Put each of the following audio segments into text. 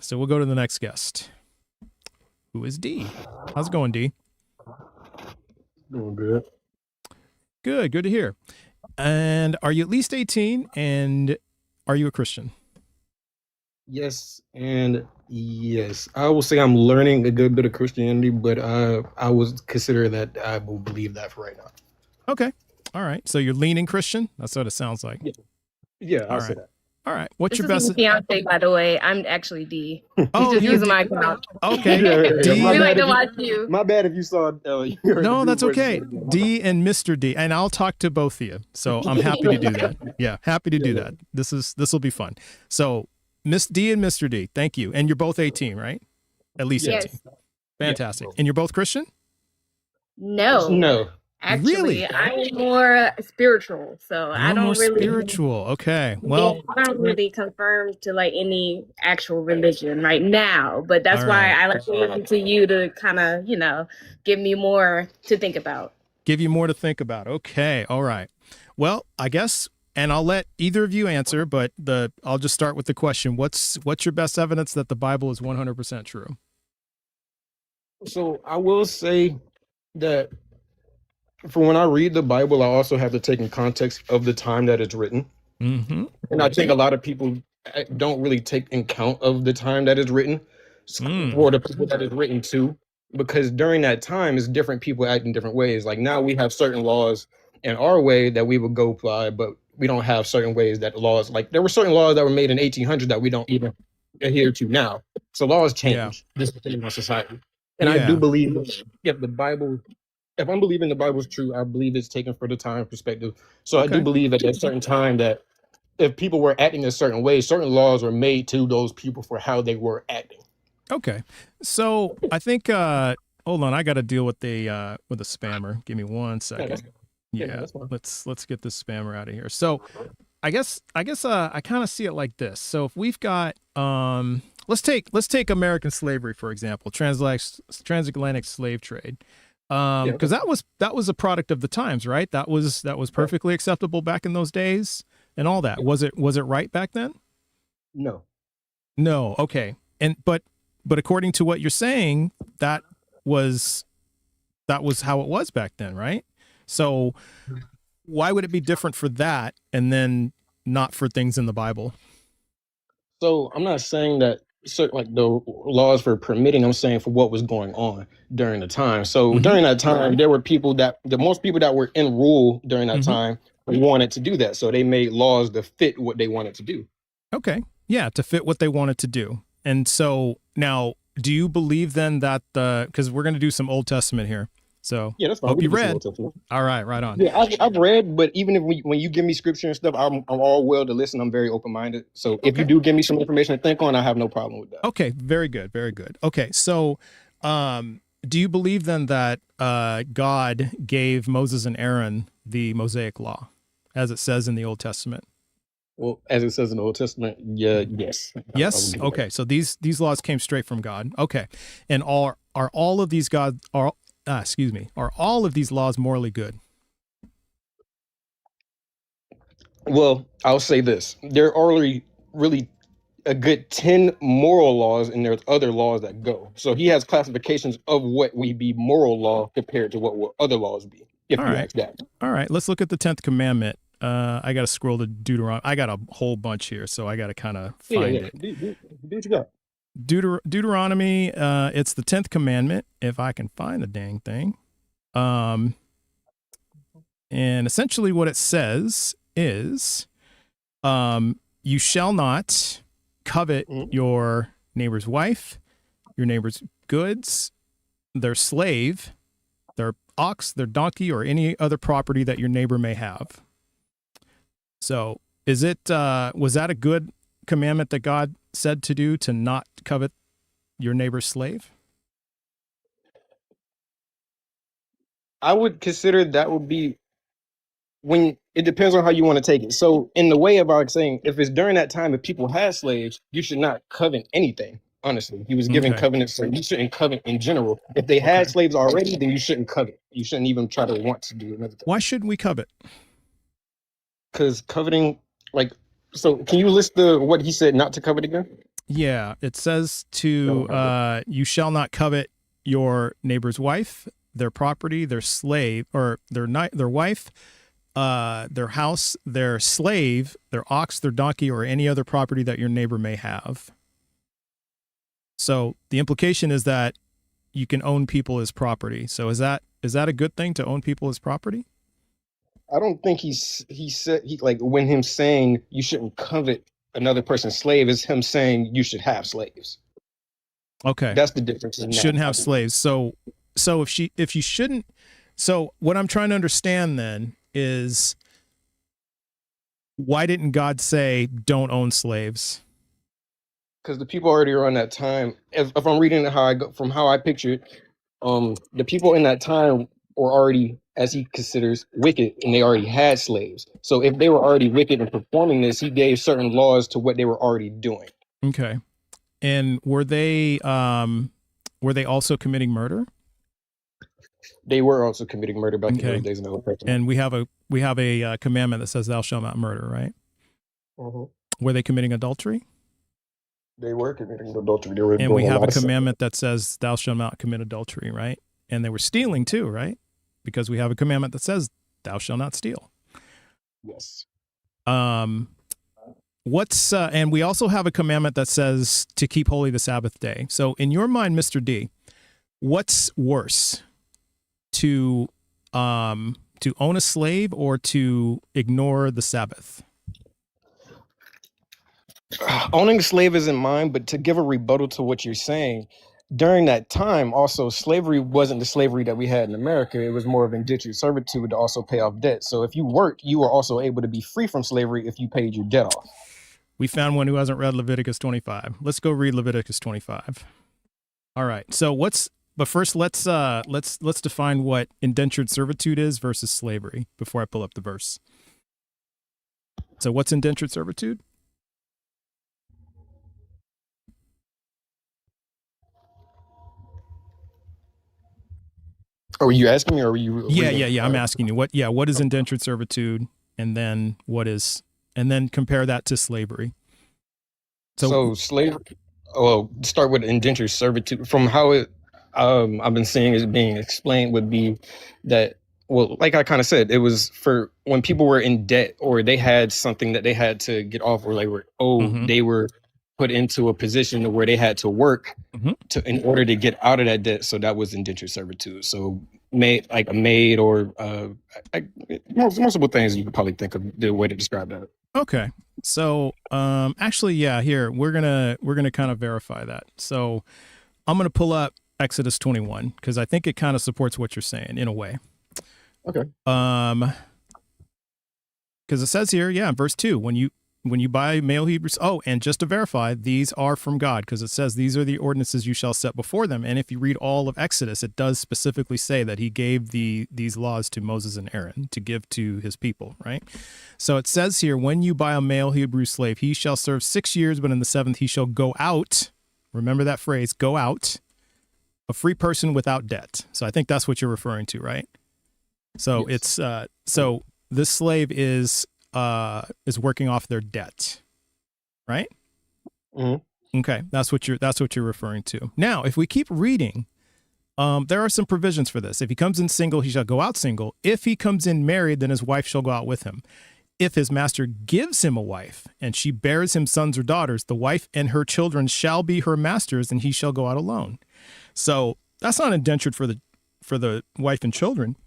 So we'll go to the next guest, who is D. How's it going, D? Doing good. Good to hear. And are you at least 18? And are you a Christian? Yes, and yes. I will say I'm learning a good bit of Christianity, but I would consider that I will believe that for right now. Okay. All right. So you're leaning Christian? That's what it sounds like. Yeah, I'll All say right. that. All right. What's This your is best? my fiance, by the way. I'm actually D. Oh, He's just you're using D. my account. Okay. Yeah, D. my We bad like to if you- watch you. My bad if you saw. No, that's okay. D and Mr. D, and I'll talk to both of you. So I'm happy to do that. Yeah, happy to do that. This will be fun. So Miss D and Mr. D, thank you. And you're both 18, right? At least Yes. 18. Fantastic. And you're both Christian? No. Actually, Really? I'm more spiritual, so I You're don't more really. spiritual. Okay. Well, I don't really confirm to like any actual religion right now, but that's All why right. I like to listen to you to kind of, give me more to think about. give you more to think about. Okay. All right. Well, I guess, and I'll let either of you answer, but I'll just start with the question. What's your best evidence that the Bible is 100% true? So I will say that for when I read the Bible, I also have to take in context of the time that it's written. Mm-hmm. And I think a lot of people don't really take in count of the time that it's written or the people that it's written to, because during that time, it's different people act in different ways. Like now we have certain laws in our way that we would go by, but we don't have certain ways that laws, like there were certain laws that were made in 1800 that we don't even adhere to now. So laws change just depending on society. And I do believe if I'm believing the Bible is true, I believe it's taken for the time perspective. So I do believe at a certain time that if people were acting a certain way, certain laws were made to those people for how they were acting. Okay. So I think, hold on, I got to deal with a spammer. Give me 1 second. Yeah, let's get this spammer out of here. So I guess I kind of see it like this. So if we've got, let's take American slavery, for example, transatlantic slave trade. Because that was a product of the times, right? That was perfectly acceptable back in those days and all that. Was it right back then? No. Okay. And but according to what you're saying, that was how it was back then, right? So why would it be different for that and then not for things in the Bible? So I'm not saying that certain like the laws for permitting, I'm saying for what was going on during the time. So during that time, there were people the most people that were in rule during that time wanted to do that. So they made laws to fit what they wanted to do. Okay. Yeah, to fit what they wanted to do. And so now, do you believe then that because we're going to do some Old Testament here. So yeah, that's fine. Hope you read. All right, right on. Yeah, I've read, but even if when you give me scripture and stuff, I'm all will to listen. I'm very open-minded. So if you do give me some information to think on, I have no problem with that. Okay, very good, very good. Okay, so do you believe then that God gave Moses and Aaron the Mosaic law, as it says in the Old Testament? Well, as it says in the Old Testament, yes. Yes. Okay, so these laws came straight from God. Okay, and are all of these are all of these laws morally good? Well, I'll say this. There are already really a good 10 moral laws, and there's other laws that go. So he has classifications of what would be moral law compared to what will other laws be, if you ask that. All right, let's look at the 10th commandment. I got to scroll to Deuteronomy. I got a whole bunch here, so I got to kind of find it. Do what you got. Deuteronomy, it's the 10th commandment, if I can find the dang thing. And essentially what it says is, you shall not covet your neighbor's wife, your neighbor's goods, their slave, their ox, their donkey, or any other property that your neighbor may have. So was that a good commandment that God said to do, to not covet your neighbor's slave? I would consider that would be when it depends on how you want to take it. So in the way of like saying, if it's during that time, if people had slaves, you should not covet anything. Honestly, he was giving covenants, so you shouldn't covet in general. If they had slaves already, then you shouldn't covet. You shouldn't even try to want to do another thing. Why shouldn't we covet? Because coveting, like, so can you list what he said not to covet again? Yeah, it says to you shall not covet your neighbor's wife, their property, their slave, or their wife, their house, their slave, their ox, their donkey, or any other property that your neighbor may have. So the implication is that you can own people as property. So is that a good thing to own people as property? I don't think he said like when him saying you shouldn't covet another person's slave is him saying you should have slaves. Okay, that's the difference. Shouldn't have slaves. So if you shouldn't. So what I'm trying to understand then is why didn't God say don't own slaves? Because the people already around that time, if I'm reading it how I picture it, the people in that time were already, as he considers, wicked, and they already had slaves. So if they were already wicked and performing this, he gave certain laws to what they were already doing. Okay. And were they also committing murder? They were also committing murder back in those days in the Old Testament. And we have a commandment that says thou shalt not murder, right? Mm-hmm. Were they committing adultery? They were committing adultery. And we have a commandment that says thou shalt not commit adultery, right? And they were stealing too, right? Because we have a commandment that says thou shalt not steal. Yes. And we also have a commandment that says to keep holy the Sabbath day. So in your mind, Mr. D, what's worse, to own a slave or to ignore the Sabbath? Owning a slave isn't mine, but to give a rebuttal to what you're saying, during that time, also slavery wasn't the slavery that we had in America. It was more of indentured servitude to also pay off debt. So if you worked, you were also able to be free from slavery if you paid your debt off. We found one who hasn't read Leviticus 25. Let's go read Leviticus 25. All right. So but first let's define what indentured servitude is versus slavery before I pull up the verse. So what's indentured servitude? Are you asking me, or are you? Yeah. I'm asking you what is indentured servitude, and then compare that to slavery. So slavery. Well, start with indentured servitude. From how it, I've been seeing it being explained would be that, well, like I kind of said, it was for when people were in debt or they had something that they had to get off, or they were put into a position where they had to work in order to get out of that debt. So that was indentured servitude. So like a maid or multiple things you could probably think of the way to describe that. Okay. So actually, yeah, here we're gonna kind of verify that. So I'm gonna pull up Exodus 21 because I think it kind of supports what you're saying in a way. Okay. Because it says here, in verse 2, when you buy male Hebrews, and just to verify, these are from God, because it says these are the ordinances you shall set before them. And if you read all of Exodus, it does specifically say that he gave these laws to Moses and Aaron to give to his people, right? So it says here, when you buy a male Hebrew slave, he shall serve 6 years, but in the 7th he shall go out. Remember that phrase, go out, a free person without debt. So I think that's what you're referring to, right? So yes. So this slave is working off their debt, right? Mm-hmm. Okay, that's what you're referring to. Now, if we keep reading, there are some provisions for this. If he comes in single, he shall go out single. If he comes in married, then his wife shall go out with him. If his master gives him a wife, and she bears him sons or daughters, the wife and her children shall be her master's, and he shall go out alone. So that's not indentured for the wife and children.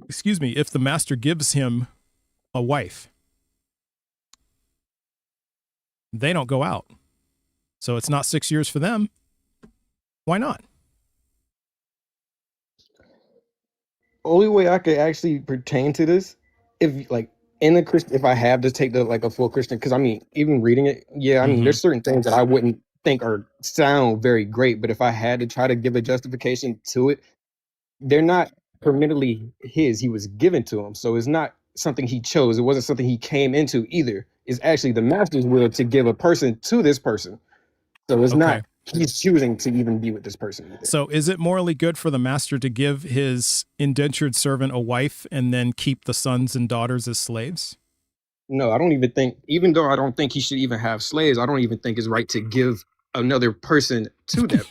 Excuse me. If the master gives him a wife, they don't go out. So it's not 6 years for them. Why not? Only way I could actually pertain to this, if like in a Christian, if I have to take a full Christian, because I mean, even reading it, there's certain things that I wouldn't think sound very great, but if I had to try to give a justification to it, they're not permittedly his. He was given to him, so it's not something he chose. It wasn't something he came into either. It's actually the master's will to give a person to this person. So it's not he's choosing to even be with this person either. So is it morally good for the master to give his indentured servant a wife and then keep the sons and daughters as slaves? No, I don't even think, even though I don't think he should even have slaves, I don't even think it's right to give another person to them.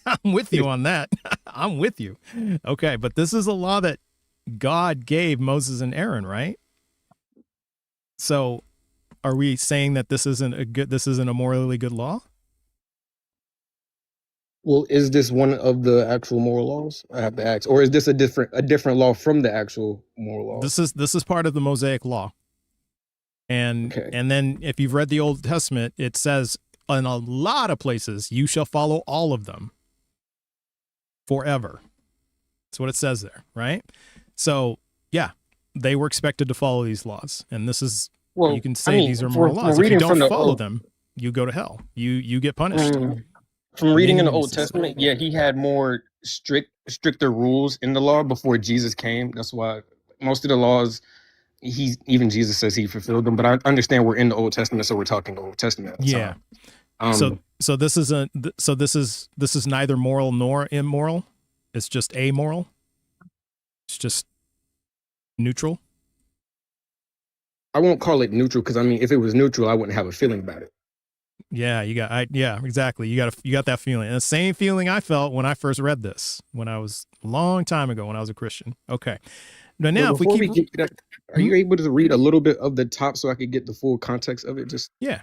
I'm with you on that. I'm with you. Okay, but this is a law that God gave Moses and Aaron, right? So are we saying that this isn't a morally good law? Well, is this one of the actual moral laws? I have to ask, or is this a different law from the actual moral laws? This is part of the Mosaic law. And okay. And then if you've read the Old Testament, it says in a lot of places, you shall follow all of them forever. That's what it says there, right? So yeah, they were expected to follow these laws. And this is, you can say these are moral laws. If you don't follow them, you go to hell. You get punished. From reading in the Old Testament, yeah, he had more stricter rules in the law before Jesus came. That's why most of the laws, even Jesus says he fulfilled them. But I understand we're in the Old Testament, so we're talking Old Testament at the time. So this is neither moral nor immoral. It's just amoral. It's just neutral. I won't call it neutral because I mean, if it was neutral, I wouldn't have a feeling about it. Yeah, yeah, exactly. You got that feeling. And the same feeling I felt when I first read this, when I was a long time ago when I was a Christian. Okay. But now if we keep are you able to read a little bit of the top so I could get the full context of it? Just Yeah.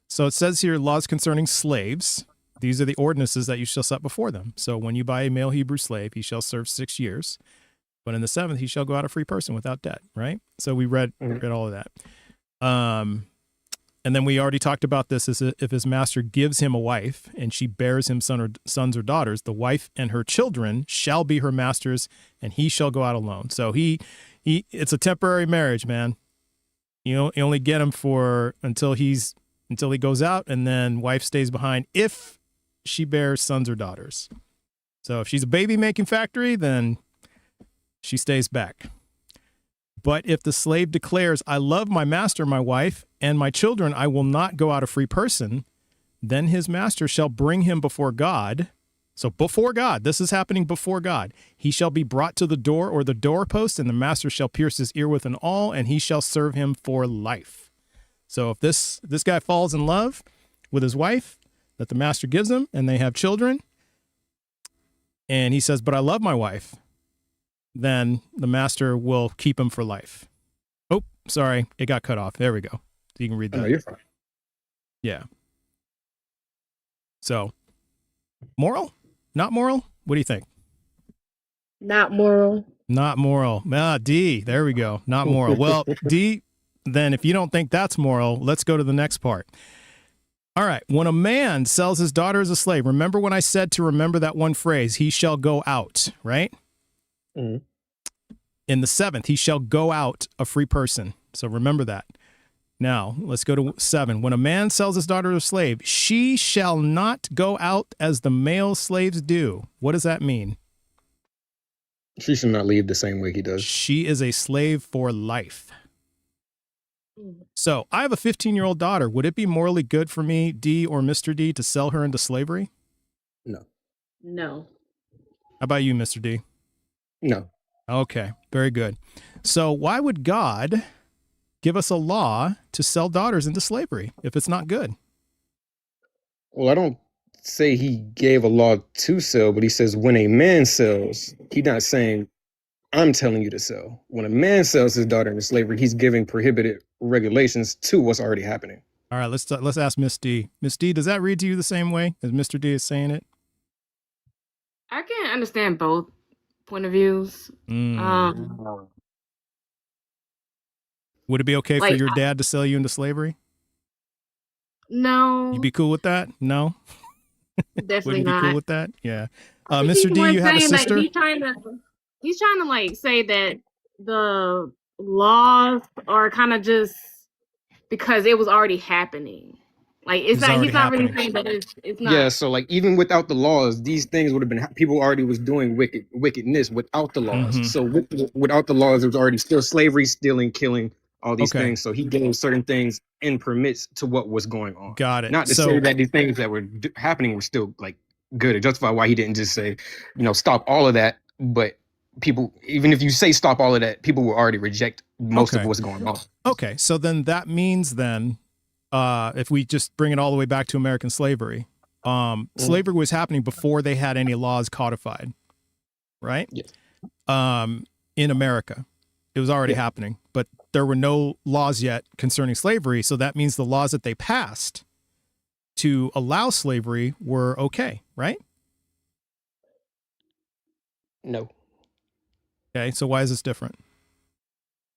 So it says here, laws concerning slaves. These are the ordinances that you shall set before them. So when you buy a male Hebrew slave, he shall serve 6 years. But in the 7th, he shall go out a free person without debt, right? So we read all of that. And then we already talked about this, is if his master gives him a wife and she bears him sons or daughters, the wife and her children shall be her master's, and he shall go out alone. So it's a temporary marriage, man. You only get him until he goes out, and then wife stays behind if she bears sons or daughters. So if she's a baby making factory, then she stays back. But if the slave declares, I love my master, my wife, and my children, I will not go out a free person, then his master shall bring him before God. So before God, this is happening before God. He shall be brought to the door or the doorpost, and the master shall pierce his ear with an awl, and he shall serve him for life. So if this guy falls in love with his wife that the master gives him, and they have children, and he says, but I love my wife, then the master will keep him for life. Oh, sorry, it got cut off. There we go. You can read that. No, you're fine. Yeah. So, moral? Not moral? What do you think? Not moral. Not moral. D, there we go. Not moral. Well, D, then if you don't think that's moral, let's go to the next part. All right. When a man sells his daughter as a slave, remember when I said to remember that one phrase, he shall go out, right? Mm-hmm. In the 7th, he shall go out a free person. So remember that. Now, let's go to 7. When a man sells his daughter as a slave, she shall not go out as the male slaves do. What does that mean? She should not leave the same way he does. She is a slave for life. So I have a 15-year-old daughter. Would it be morally good for me, D or Mr. D, to sell her into slavery? No. No. How about you, Mr. D? No. Okay, very good. So why would God give us a law to sell daughters into slavery if it's not good? Well, I don't say he gave a law to sell, but he says when a man sells, he's not saying I'm telling you to sell. When a man sells his daughter into slavery, he's giving prohibited regulations to what's already happening. All right, let's ask Miss D. Miss D, does that read to you the same way as Mr. D is saying it? I can understand both point of views. Would it be okay for your dad to sell you into slavery? No. You'd be cool with that? No? Definitely Would not. you be cool with that? Yeah. Mr. D, you have a sister? He's trying to like say that the laws are kind of just because it was already happening. Like he's not really saying that it's not. Yeah, so like even without the laws, these things would have been people already was doing wickedness without the laws. Mm-hmm. So without the laws, there was already still slavery, stealing, killing, all these things. So he gave certain things in permits to what was going on. Got it. Not to say that these things that were happening were still like good or justify why he didn't just say, stop all of that, but people, even if you say stop all of that, people will already reject most of what's going on. Okay, so then that means then, if we just bring it all the way back to American slavery, slavery was happening before they had any laws codified, right? Yes. In America, it was already happening, but there were no laws yet concerning slavery. So that means the laws that they passed to allow slavery were okay, right? No. Okay, so why is this different?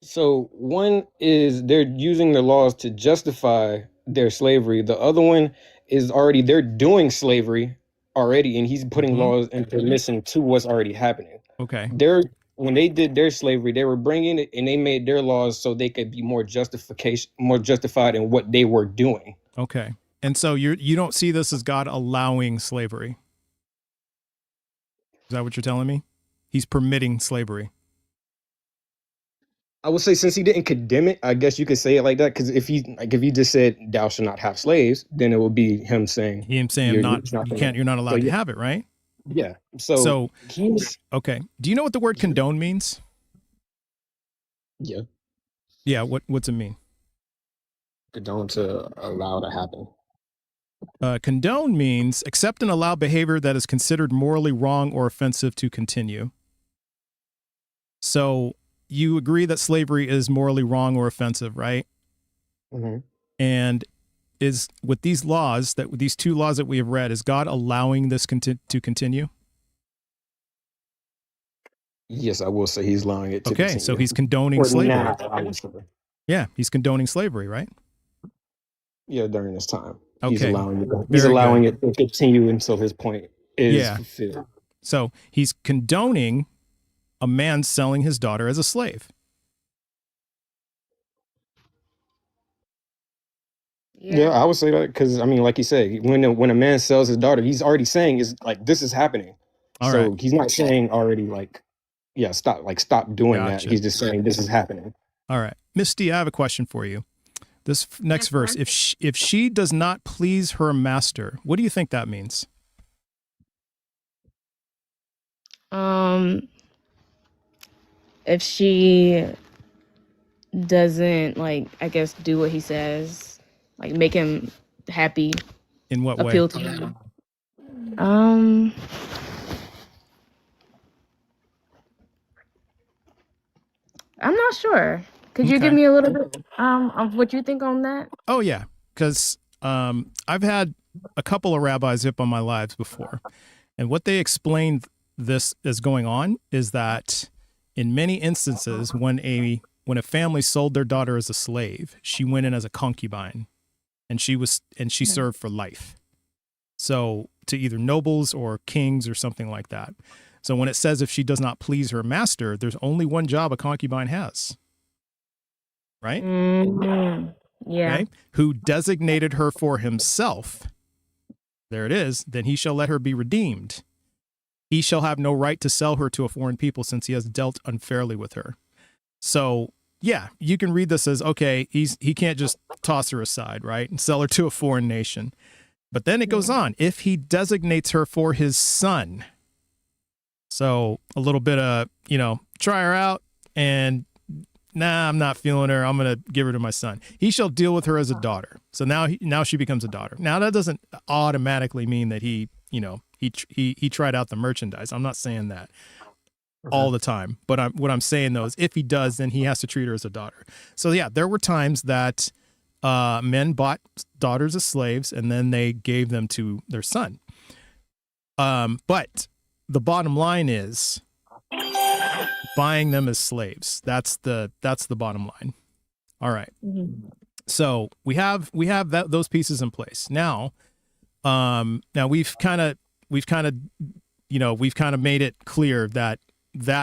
So one is they're using the laws to justify their slavery. The other one is they're doing slavery already, and he's putting laws and permission to what's already happening. Okay. When they did their slavery, they were bringing it and they made their laws so they could be more justified in what they were doing. Okay. And so you don't see this as God allowing slavery. Is that what you're telling me? He's permitting slavery. I would say since he didn't condemn it, I guess you could say it like that. Because if he just said thou shalt not have slaves, then it would be him saying you're not allowed to have it, right? Yeah. So he's okay. Do you know what the word condone means? Yeah. Yeah. What's it mean? Condone, to allow to happen. Condone means accept and allow behavior that is considered morally wrong or offensive to continue. So you agree that slavery is morally wrong or offensive, right? Mm-hmm. And is with these laws, these two laws that we have read, is God allowing this to continue? Yes, I will say he's allowing it to continue. Okay, so he's condoning slavery. Yeah, he's condoning slavery, right? Yeah, during this time. Okay. He's allowing it to continue until his point is fulfilled. So he's condoning a man selling his daughter as a slave. Yeah, I would say that because, I mean, like you said, when a man sells his daughter, he's already saying this is happening. He's not saying already stop doing that. He's just saying this is happening. All right. Miss D, I have a question for you. This next verse, if she does not please her master, what do you think that means? If she doesn't, I guess, do what he says, make him happy. In what way? Appeal to him. I'm not sure. Could you give me a little bit of what you think on that? Oh, yeah. Because I've had a couple of rabbis up on my lives before. And what they explained this is going on is that in many instances, when a family sold their daughter as a slave, she went in as a concubine, and she served for life. So to either nobles or kings or something like that. So when it says if she does not please her master, there's only one job a concubine has. Right? Mm-hmm. Yeah. Right? Who designated her for himself. There it is. Then he shall let her be redeemed. He shall have no right to sell her to a foreign people, since he has dealt unfairly with her. So, yeah, you can read this as, okay, he can't just toss her aside, right, and sell her to a foreign nation. But then it goes on. If he designates her for his son. So a little bit of, try her out, and nah, I'm not feeling her. I'm going to give her to my son. He shall deal with her as a daughter. So now she becomes a daughter. Now that doesn't automatically mean that he tried out the merchandise. I'm not saying that all the time. But what I'm saying though is if he does, then he has to treat her as a daughter. So yeah, there were times that men bought daughters as slaves and then they gave them to their son. But the bottom line is buying them as slaves. That's the bottom line. All right. Mm-hmm. So we have those pieces in place. Now we've kind of made it clear that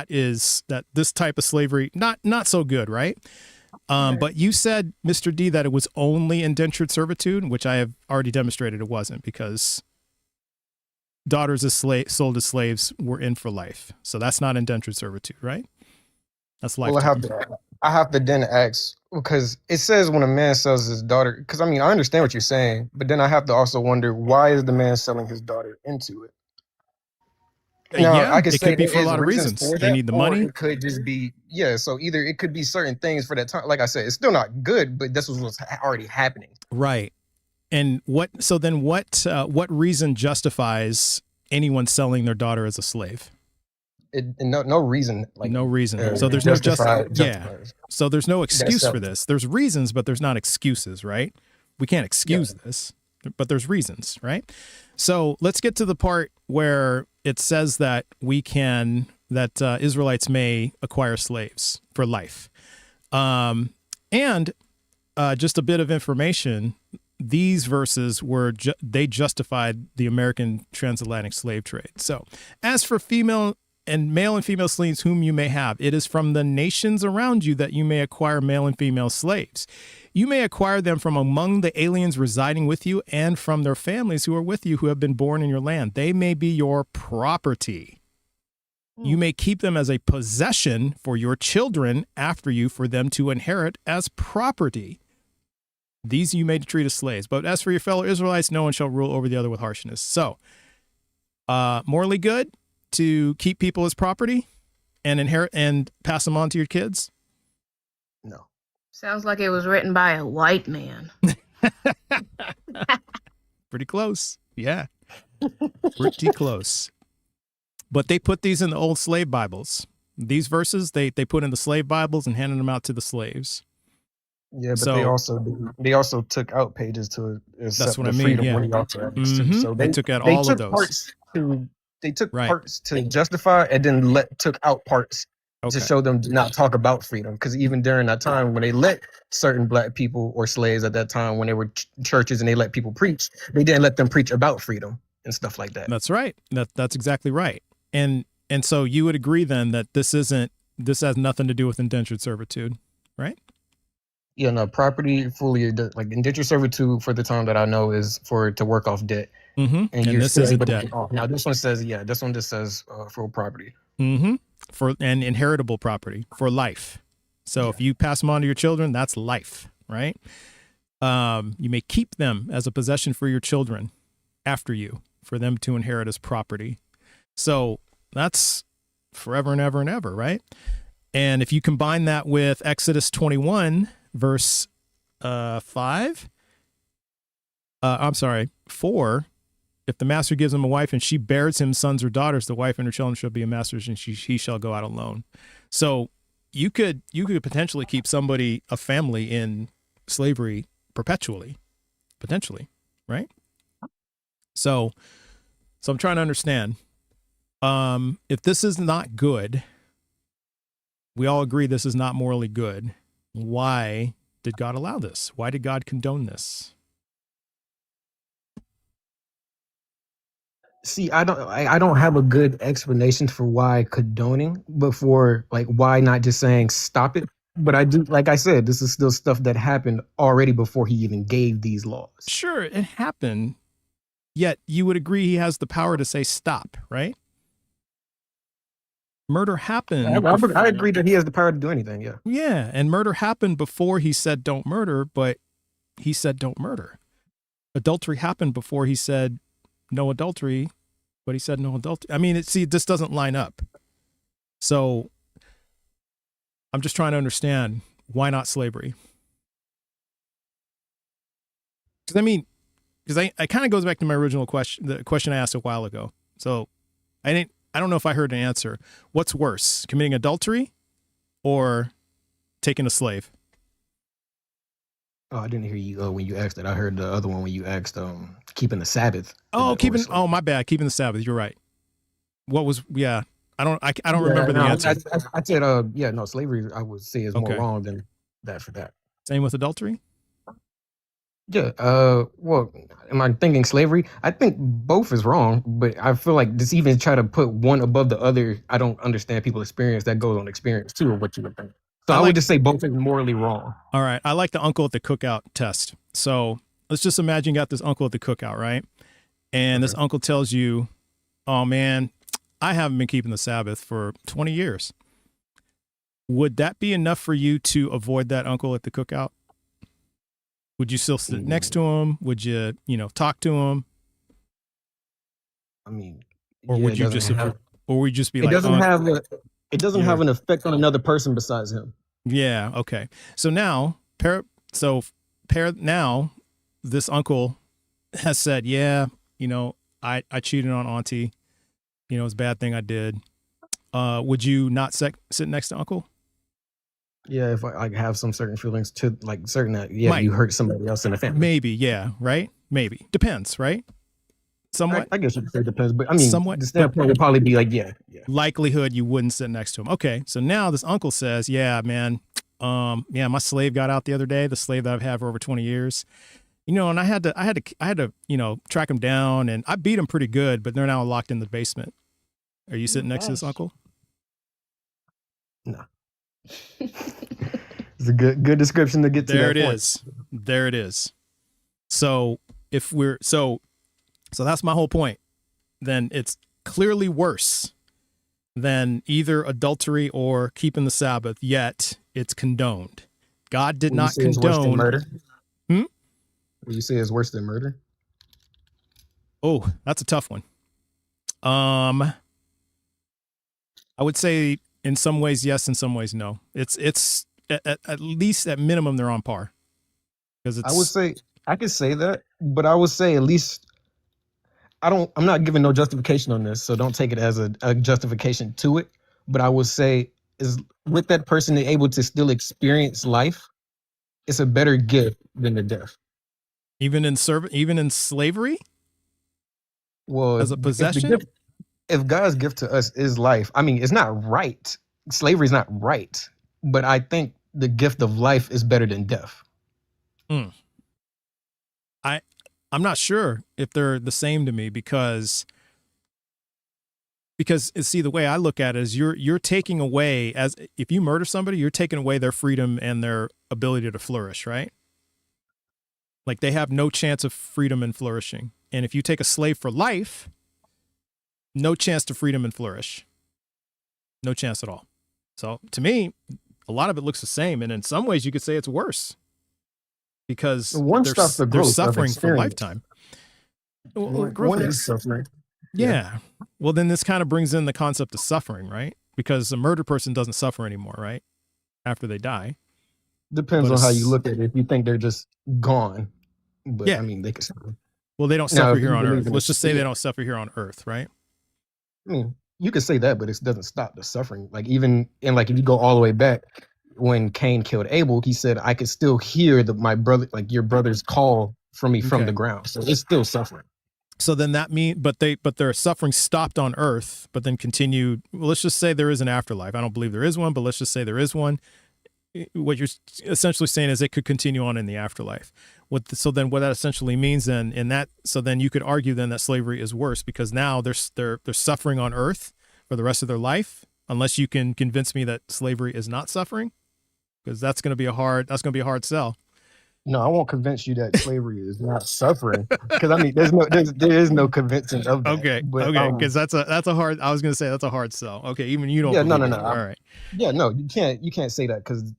this type of slavery not so good, right? But you said, Mr. D, that it was only indentured servitude, which I have already demonstrated it wasn't, because daughters sold as slaves were in for life. So that's not indentured servitude, right? That's life. Well, I have to then ask, because it says when a man sells his daughter, because I understand what you're saying, but then I have to also wonder, why is the man selling his daughter into it? Now, Yeah, I could it say could be there for a is lot of reasons reasons. for They that, need the or money. it could just be, yeah. So either it could be certain things for that time. Like I said, it's still not good, but this was what's already happening. Right. And what reason justifies anyone selling their daughter as a slave? No reason. Like no reason. So there's no justifies. So there's no excuse for this. There's reasons, but there's not excuses, right? We can't excuse this, but there's reasons, right? So let's get to the part where it says that Israelites may acquire slaves for life. And just a bit of information, these verses they justified the American transatlantic slave trade. So as for male and female slaves whom you may have, it is from the nations around you that you may acquire male and female slaves. You may acquire them from among the aliens residing with you and from their families who are with you who have been born in your land. They may be your property. You may keep them as a possession for your children after you, for them to inherit as property. These you may treat as slaves. But as for your fellow Israelites, no one shall rule over the other with harshness. So, morally good to keep people as property and inherit and pass them on to your kids? No. Sounds like it was written by a white man. Pretty close. Yeah. Pretty close. But they put these in the old slave Bibles. These verses, they put in the slave Bibles and handed them out to the slaves. Yeah, but they also took out pages to that's what I mean. Yeah. So they took out all of those. They took parts to justify and then took out parts to show them to not talk about freedom. Because even during that time when they let certain black people or slaves at that time, when they were churches and they let people preach, they didn't let them preach about freedom and stuff like that. That's right. That's exactly right. And so you would agree then that this has nothing to do with indentured servitude, right? Yeah, no, property fully, like indentured servitude for the time that I know is to work off debt. Mm-hmm. And this is a debt. Now this one says, this one just says for property. Mm-hmm. For an inheritable property for life. So if you pass them on to your children, that's life, right? You may keep them as a possession for your children after you, for them to inherit as property. So that's forever and ever and ever, right? And if you combine that with Exodus 21, verse 4, if the master gives him a wife and she bears him sons or daughters, the wife and her children shall be a master's, and he shall go out alone. So you could potentially keep a family in slavery perpetually, potentially, right? So I'm trying to understand. If this is not good, we all agree this is not morally good. Why did God allow this? Why did God condone this? See, I don't have a good explanation for why condoning, but for like why not just saying stop it. But I do, like I said, this is still stuff that happened already before he even gave these laws. Sure, it happened. Yet you would agree he has the power to say stop, right? Murder happened. I agree that he has the power to do anything. Yeah. Yeah, and murder happened before he said don't murder, but he said don't murder. Adultery happened before he said no adultery, but he said no adultery. I mean, this doesn't line up. So I'm just trying to understand why not slavery? Because I kind of goes back to my original question, the question I asked a while ago. So I don't know if I heard an answer. What's worse, committing adultery or taking a slave? Oh, I didn't hear you when you asked that. I heard the other one when you asked keeping the Sabbath. Oh, my bad. Keeping the Sabbath. You're right. What was, yeah. I don't remember the answer. I said, no, slavery, I would say is more wrong than that for that. Same with adultery? Yeah. Well, am I thinking slavery? I think both is wrong, but I feel like just even try to put one above the other, I don't understand people's experience. That goes on experience too, of what you would think. So I would just say both is morally wrong. All right. I like the uncle at the cookout test. So let's just imagine you got this uncle at the cookout, right? And this uncle tells you, oh man, I haven't been keeping the Sabbath for 20 years. Would that be enough for you to avoid that uncle at the cookout? Would you still sit next to him? Would you, talk to him? I mean, or would you just Or we just be It like, doesn't have an effect on another person besides him. Yeah. Okay. So now, now, this uncle has said, yeah, I cheated on auntie. It's a bad thing I did. Would you not sit next to uncle? Yeah, if I have some certain feelings to like certain that, yeah, you hurt somebody else in the family. Maybe, yeah, right? Maybe. Depends, right? Somewhat. I guess you could say depends, but I mean, somewhat, the standpoint would probably be like, yeah. Likelihood you wouldn't sit next to him. Okay, so now this uncle says, yeah, man, my slave got out the other day, the slave that I've had for over 20 years. And I had to, track him down, and I beat him pretty good, but they're now locked in the basement. Are you sitting next to this uncle? No. It's a good description to get to there that it point. is. There it is. So if we're so that's my whole point. Then it's clearly worse than either adultery or keeping the Sabbath, yet it's condoned. God did not condone murder. Would you say it's worse than murder? Oh, that's a tough one. I would say in some ways yes, in some ways no. It's at least at minimum they're on par. Because I would say I could say that, but I would say at least I'm not giving no justification on this, so don't take it as a justification to it. But I would say is with that person able to still experience life, it's a better gift than the death. Even in slavery? Well, as a possession? If God's gift to us is life, I mean, it's not right. Slavery is not right, but I think the gift of life is better than death. I'm not sure if they're the same to me because see, the way I look at it is you're taking away, as if you murder somebody, you're taking away their freedom and their ability to flourish, right? Like they have no chance of freedom and flourishing. And if you take a slave for life, no chance to freedom and flourish. No chance at all. So to me, a lot of it looks the same. And in some ways you could say it's worse because they're suffering for a lifetime. One is suffering. Yeah. Well, then this kind of brings in the concept of suffering, right? Because a murdered person doesn't suffer anymore, right? After they die. Depends on how you look at it. If you think they're just gone. But yeah. I mean, they could suffer. Well, they don't suffer here on earth. Let's just say they don't suffer here on earth, right? I mean, you could say that, but it doesn't stop the suffering. Like even, and like if you go all the way back, when Cain killed Abel, he said, I could still hear your brother's call from me from the ground. So it's still suffering. So then that means, but their suffering stopped on earth, but then continued. Well, let's just say there is an afterlife. I don't believe there is one, but let's just say there is one. What you're essentially saying is it could continue on in the afterlife. So then what that essentially means then so then you could argue then that slavery is worse because now they're suffering on earth for the rest of their life, unless you can convince me that slavery is not suffering, because that's going to be a hard sell. No, I won't convince you that slavery is not suffering, because I mean, there is no convincing of that. Okay, because that's a hard. I was going to say that's a hard sell. Okay, even you don't. Yeah, no. All right. Yeah, no, you can't say that because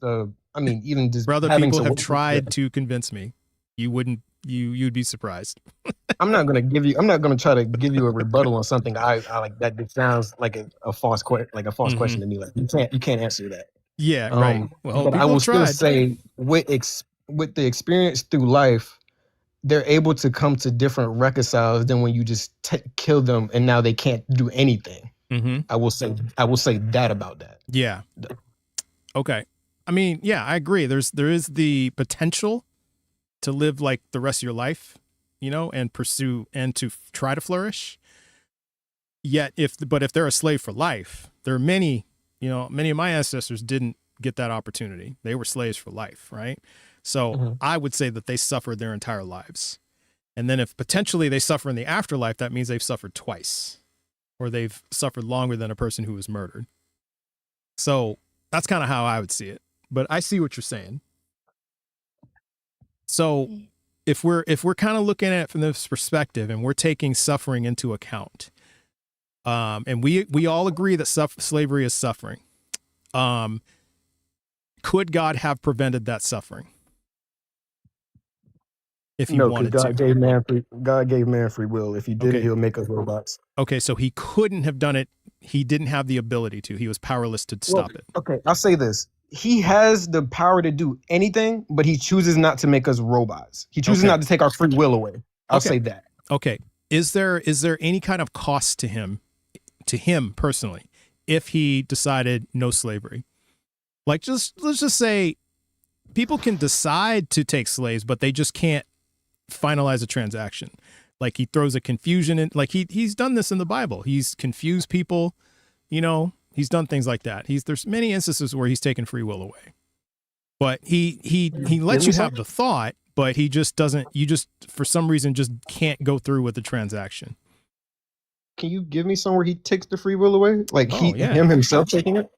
I mean, even just brother, people have tried to convince me. You wouldn't. You'd be surprised. I'm not going to try to give you a rebuttal on something I like that. It sounds like a false question to me. Like you can't answer that. Yeah, right. Well, but I will still say with the experience through life, they're able to come to different reconciles than when you just kill them and now they can't do anything. Mm-hmm. I will say that about that. Yeah. Okay. I mean, yeah, I agree. There is the potential to live like the rest of your life, and pursue and to try to flourish. Yet if they're a slave for life, there are many of my ancestors didn't get that opportunity. They were slaves for life, right? So I would say that they suffered their entire lives. And then if potentially they suffer in the afterlife, that means they've suffered twice, or they've suffered longer than a person who was murdered. So that's kind of how I would see it. But I see what you're saying. So if we're kind of looking at it from this perspective and we're taking suffering into account, and we all agree that slavery is suffering, could God have prevented that suffering? If he wanted to. God gave man free will. If he didn't, he'll make us robots. Okay, so he couldn't have done it. he didn't have the ability to. He was powerless to stop it. Okay, I'll say this. He has the power to do anything, but he chooses not to make us robots. He chooses not to take our free will away. I'll say that. Okay. Is there any kind of cost to him personally, if he decided no slavery? Like, let's just say people can decide to take slaves, but they just can't finalize a transaction. Like, he throws a confusion in, like he's done this in the Bible. He's confused people, you know, he's done things like that. There's many instances where he's taken free will away, but he lets you have the thought, but he just doesn't, you just, for some reason, just can't go through with the transaction. Can you give me somewhere he takes the free will away? Like him himself taking it?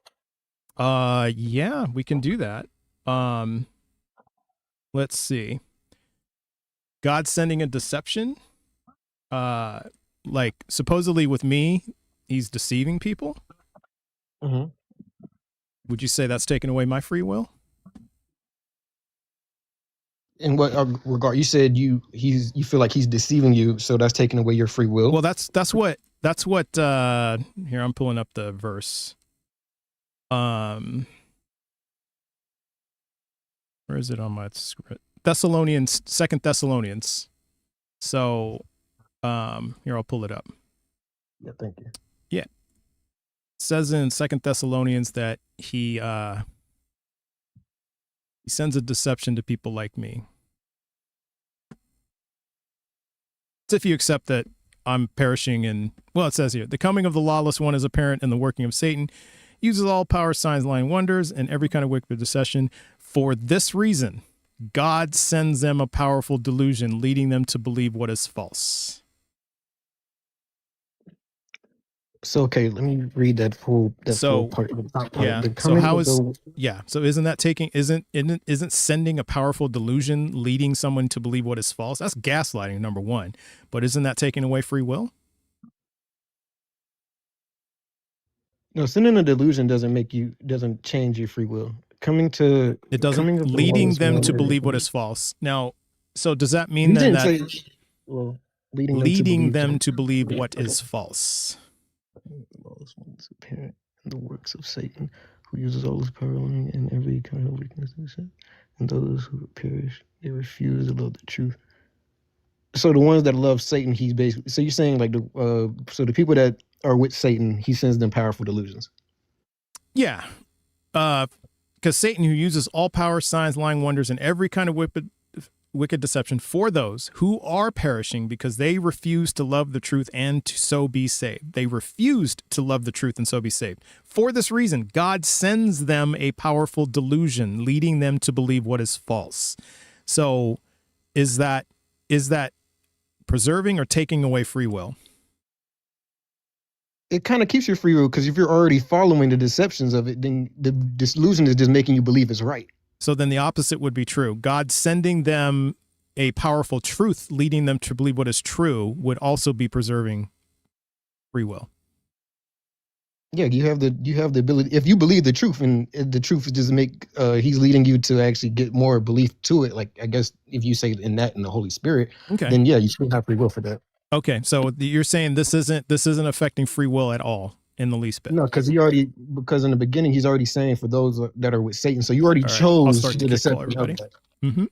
Yeah, we can do that. Let's see. God sending a deception. Like supposedly with me, he's deceiving people. Mm-hmm. Would you say that's taking away my free will? In what regard? You said you feel like he's deceiving you, so that's taking away your free will. Well, that's what here, I'm pulling up the verse. Where is it on my script? Thessalonians, 2 Thessalonians. So here, I'll pull it up. Yeah, thank you. Yeah. It says in 2 Thessalonians that he sends a deception to people like me. It's if you accept that I'm perishing and, well, it says here, the coming of the lawless one is apparent in the working of Satan, uses all power, signs, lying wonders, and every kind of wicked deception. For this reason, God sends them a powerful delusion, leading them to believe what is false. So, okay, let me read that full part. Yeah. So how is so isn't that isn't sending a powerful delusion leading someone to believe what is false? That's gaslighting, number one. But isn't that taking away free will? No, sending a delusion doesn't change your free will. Leading them to believe what is false. Now, so does that mean then that leading them to believe what is false? The lawless one is apparent in the works of Satan, who uses all his power and every kind of weakness, and those who perish, they refuse to love the truth. So the ones that love Satan, he's basically. So you're saying like so the people that are with Satan, he sends them powerful delusions. Yeah, because Satan, who uses all power, signs, lying wonders, and every kind of wicked deception for those who are perishing because they refuse to love the truth and to so be saved. They refused to love the truth and so be saved. For this reason, God sends them a powerful delusion, leading them to believe what is false. So is that preserving or taking away free will? It kind of keeps your free will, because if you're already following the deceptions of it, then the delusion is just making you believe it's right. So then the opposite would be true. God sending them a powerful truth, leading them to believe what is true, would also be preserving free will. Yeah, you have the ability. If you believe the truth, and the truth is just he's leading you to actually get more belief to it. Like, I guess if you say in the Holy Spirit, then yeah, you still have free will for that. Okay, so you're saying this isn't affecting free will at all in the least bit? No, because in the beginning he's already saying for those that are with Satan. So you already chose to deception. Everybody. Mm-hmm.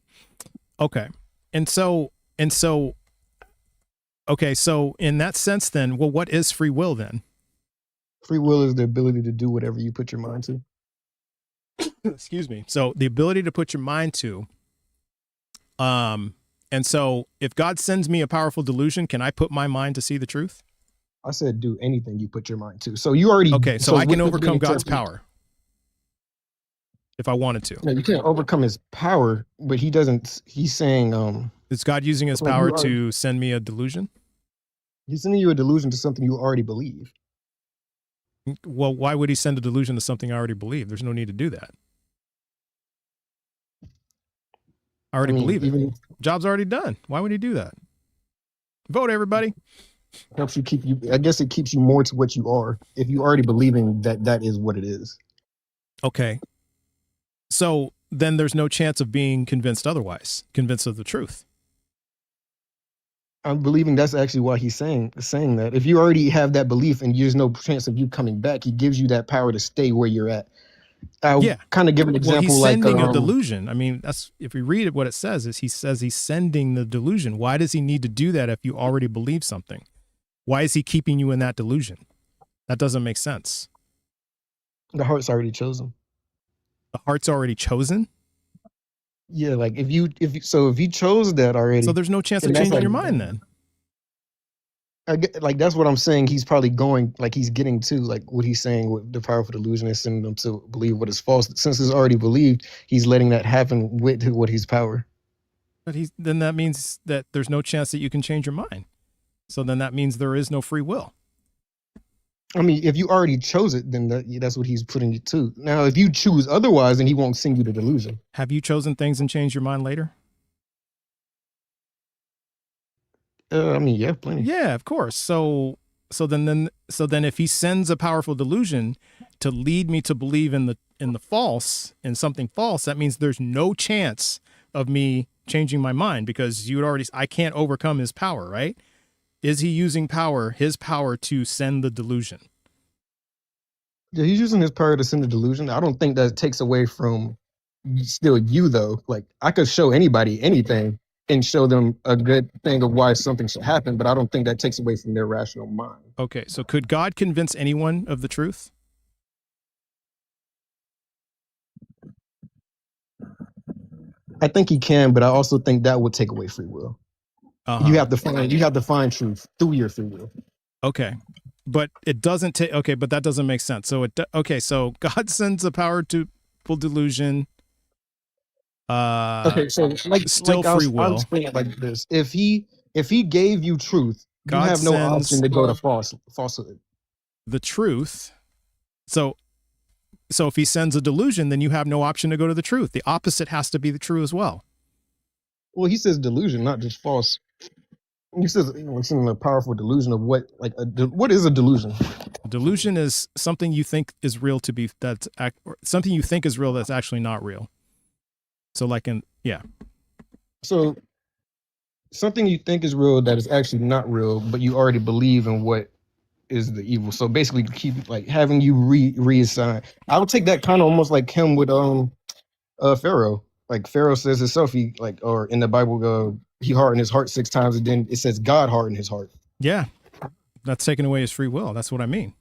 Okay, and so okay, so in that sense, then, well, what is free will then? Free will is the ability to do whatever you put your mind to. Excuse me. So the ability to put your mind to. And so if God sends me a powerful delusion, can I put my mind to see the truth? I said do anything you put your mind to. So you already... Okay, so I can overcome God's power if I wanted to. No, you can't overcome his power, but he doesn't... He's saying... is God using his power to send me a delusion? He's sending you a delusion to something you already believe. Well, why would he send a delusion to something I already believe? There's no need to do that. I already believe it. Job's already done. Why would he do that? Vote, everybody. Helps you I guess it keeps you more to what you are, if you already believing that is what it is. Okay. So then there's no chance of being convinced otherwise, convinced of the truth. I'm believing that's actually why he's saying that. If you already have that belief and there's no chance of you coming back, he gives you that power to stay where you're at. I'll kind of give an example. Well, he's like sending a delusion. I mean, that's if we read it, what it says is he says he's sending the delusion. Why does he need to do that if you already believe something? Why is he keeping you in that delusion? That doesn't make sense. The heart's already chosen. The heart's already chosen? Yeah, like if you chose that already. So there's no chance of changing your mind then. Like that's what I'm saying. He's probably going, like he's getting to, like what he's saying with the powerful delusion is sending them to believe what is false. Since it's already believed, he's letting that happen with what he's power. But then that means that there's no chance that you can change your mind. So then that means there is no free will. I mean, if you already chose it, then that's what he's putting you to. Now, if you choose otherwise, then he won't send you the delusion. Have you chosen things and changed your mind later? I mean, yeah, plenty. Yeah, of course. So then if he sends a powerful delusion to lead me to believe in the false, in something false, that means there's no chance of me changing my mind because I can't overcome his power, right? Is he using his power to send the delusion? Yeah, he's using his power to send the delusion. I don't think that takes away from still you, though. Like, I could show anybody anything and show them a good thing of why something should happen, but I don't think that takes away from their rational mind. Okay, so could God convince anyone of the truth? I think he can, but I also think that would take away free will. You have to find truth through your free will. Okay, but it doesn't take. Okay, but that doesn't make sense. So so God sends a powerful delusion. Okay, so still free will. I'll explain it like this: if he gave you truth, God, you have no option to go to falsehood. The truth. So if he sends a delusion, then you have no option to go to the truth. The opposite has to be the true as well. Well, he says delusion, not just false. He says it's in a powerful delusion of what is a delusion? A delusion is something you think is real something you think is real that's actually not real. So So something you think is real that is actually not real, but you already believe in what is the evil. So basically, keep like having you reassign. I would take that kind of almost like him with Pharaoh. Like Pharaoh says himself, or in the Bible, he hardened his heart 6 times, and then it says God hardened his heart. Yeah, that's taking away his free will. That's what I mean.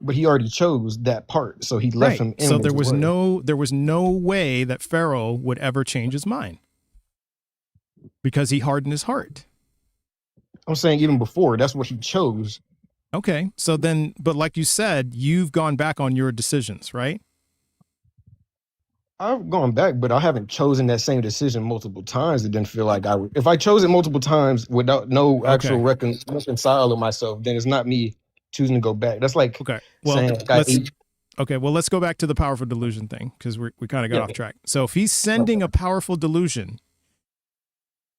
But he already chose that part, so he left him in. So there was no way that Pharaoh would ever change his mind because he hardened his heart. I'm saying even before, that's what he chose. Okay, so then, but like you said, you've gone back on your decisions, right? I've gone back, but I haven't chosen that same decision multiple times. It didn't feel like I would. If I chose it multiple times without no actual reconciling myself, then it's not me choosing to go back. That's like let's go back to the powerful delusion thing because we kind of got off track. So if he's sending a powerful delusion,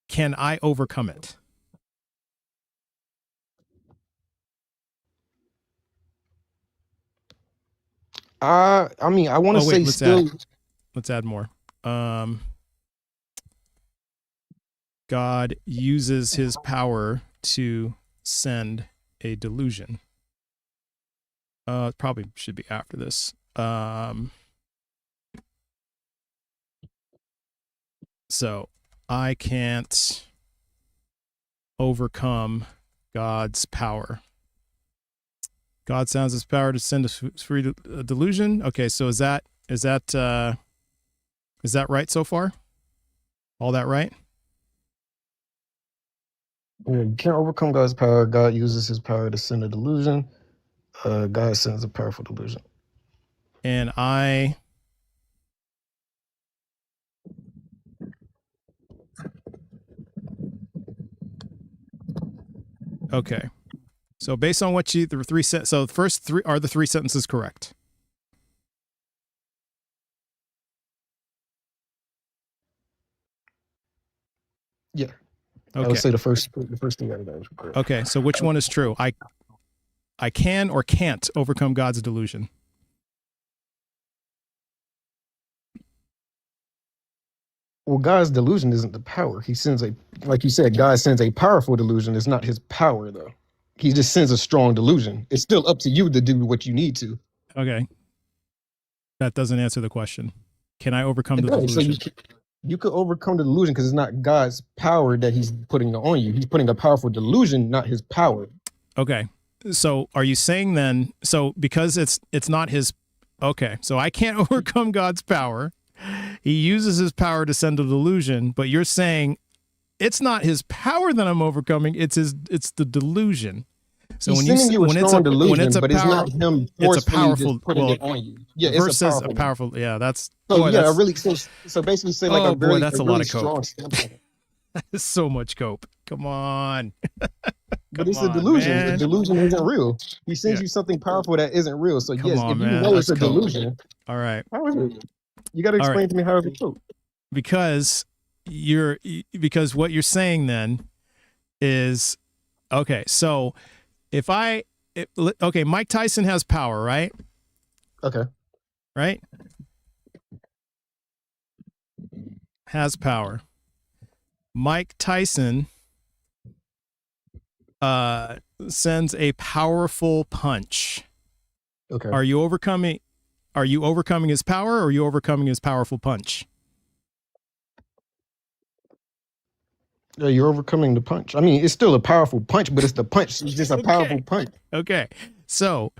can I overcome it? I mean, I want to say still. Let's add more. God uses his power to send a delusion. It probably should be after this. So I can't overcome God's power. God sends his power to send a delusion. Okay, so is that right so far? All that right? Yeah, you can't overcome God's power. God uses his power to send a delusion. God sends a powerful delusion. And okay. So based on what the first 3 are the 3 sentences correct? Yeah. Okay. I would say the first thing that was correct. Okay, so which one is true? I can or can't overcome God's delusion. Well, God's delusion isn't the power. He sends like you said, God sends a powerful delusion. It's not his power, though. He just sends a strong delusion. It's still up to you to do what you need to. Okay. That doesn't answer the question. Can I overcome the delusion? So you could overcome the delusion because it's not God's power that he's putting on you. He's putting a powerful delusion, not his power. Okay. So are you saying then, so because it's not his, okay, so I can't overcome God's power. He uses his power to send a delusion, but you're saying it's not his power that I'm overcoming, it's the delusion. So he's when sending you a strong delusion, when it's a but power, it's not him it's a powerful, just putting it on you. Yeah, it's a powerful, yeah, that's, so boy, yeah, that's, really, so basically say like a very, that's a really lot of cope. strong That's so much cope. Come on. But it's a delusion. Man. The delusion isn't real. He sends you something powerful that isn't real. So Come yes, on, if you man. know it's Let's a cope. delusion, All right. how is it? You got to explain to me how it's true. Because what you're saying then is, okay, so okay, Mike Tyson has power, right? Okay. Right? Has power. Mike Tyson sends a powerful punch. Okay. Are you overcoming his power, or are you overcoming his powerful punch? Yeah, you're overcoming the punch. I mean, it's still a powerful punch, but it's the punch. It's just a powerful punch. Okay. So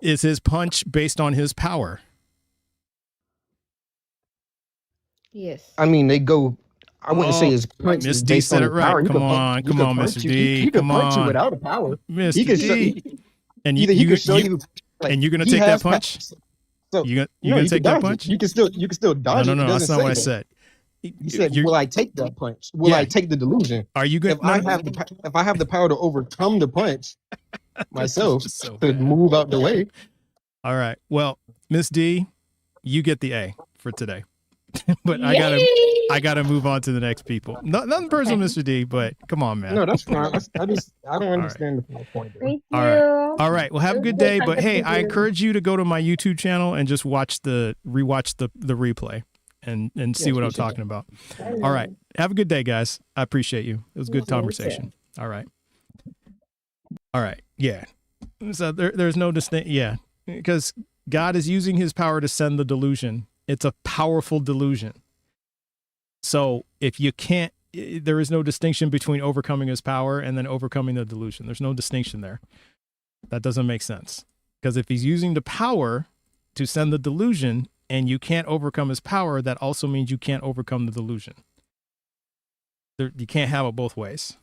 is his punch based on his power? Yes. I mean, they go. I wouldn't say his punch Miss is D based said on it his right. power. Come on, Mr. D. He can Come punch you on, without a power. Mr. He can D. And either he can show you, like, and you're gonna take that punch. So you're gonna take that punch. You can still dodge it. No, that's not what I said. You said, "Will I take that punch? Will I take the delusion? Are you going? If I have the power to overcome the punch myself, to move out the way." All right. Well, Miss D, you get the A for today. But Yay! I gotta move on to the next people. Nothing personal, Mr. D, but come on, man. No, that's fine. I don't understand the point. Thank you. All right. Well, have a good day. But hey, I encourage you to go to my YouTube channel and just rewatch the replay and see what I'm talking about. All right. Have a good day, guys. I appreciate you. It was a good conversation. All right. All right. Yeah. So there's no distinct. Yeah. Because God is using his power to send the delusion. It's a powerful delusion. So if you can't, there is no distinction between overcoming his power and then overcoming the delusion. There's no distinction there. That doesn't make sense. Because if he's using the power to send the delusion and you can't overcome his power, that also means you can't overcome the delusion. You can't have it both ways.